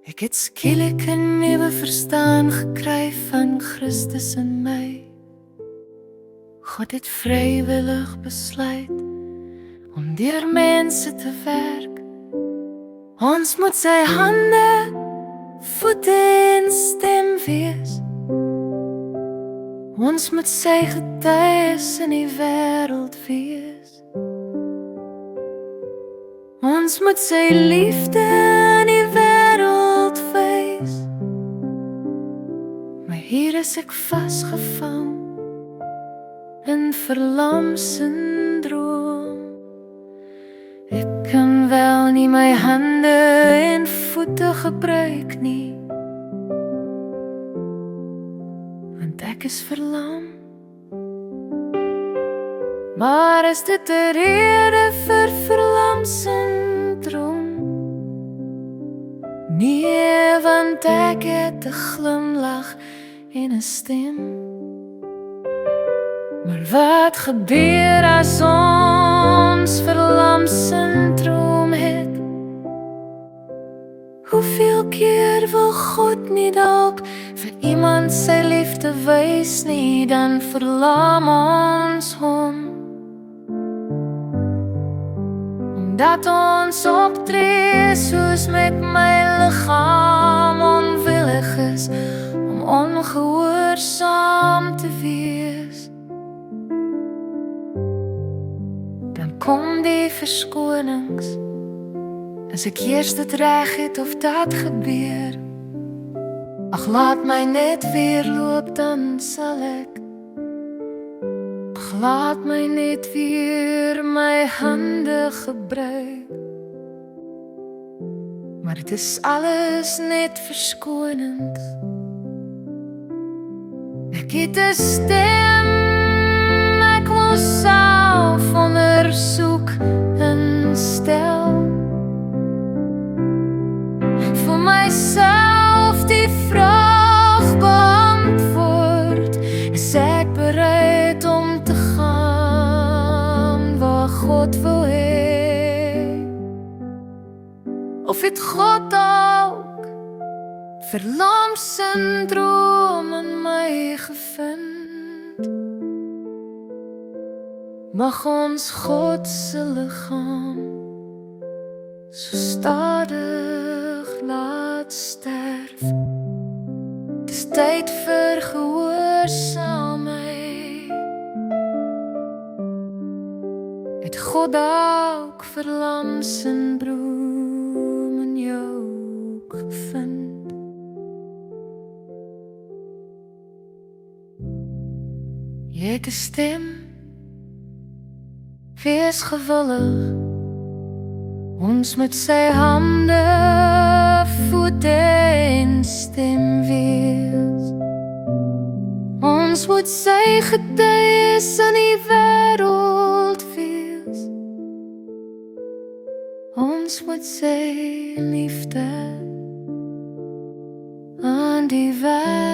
Ek het skielik 'n nuwe verstaan gekry van Christus in my. God het vrywillig besluit om deur mense te werk. Ons moet sy hande, voete en stem wees. Ons moet sy getuies in die wêreld wees. Ons moet sy liefde in die wêreld wys. Maar hier is ek vasgevang in verlam-syndroom. Ek kan wel nie my hande en voete gebruik nie, want ek is verlam. Maar is dit 'n rede vir verlam-syndroom? Nee, want ek het 'n glimlag en 'n stem. Maar wat gebeur as ons verlam-syndroom het? Hoeveel keer wil God nie dalk vir iemand sy liefde wys nie, dan verlam ons hom. Omdat ons optree soos met my liggaam onwillig is om ongehoorsaam te wees. Dan kom die verskonings as ek eers dit reg het of dat gebeur. Ag, laat my net weer loop, dan sal ek. Ag, laat my net weer my hande gebruik. Maar dit is alles net verskonings. Ek het 'n stem, ek wil self ondersoek en stel. Vir myself die vraag beantwoord. Is ek bereid om te gaan waar God wil hê? Of het God ook verlam-syndroom in my gevind? Mag ons God se liggaam so stadig laat sterf. Dis tyd vir gehoorsaamheid. Het God ook verlam-syndroom in jou gevind? Jy het 'n stem, wees gewillig. Ons moet sy hande, voete en stem wees. Ons moet sy getuies in die wêreld wees. Ons moet sy liefde aan die wêreld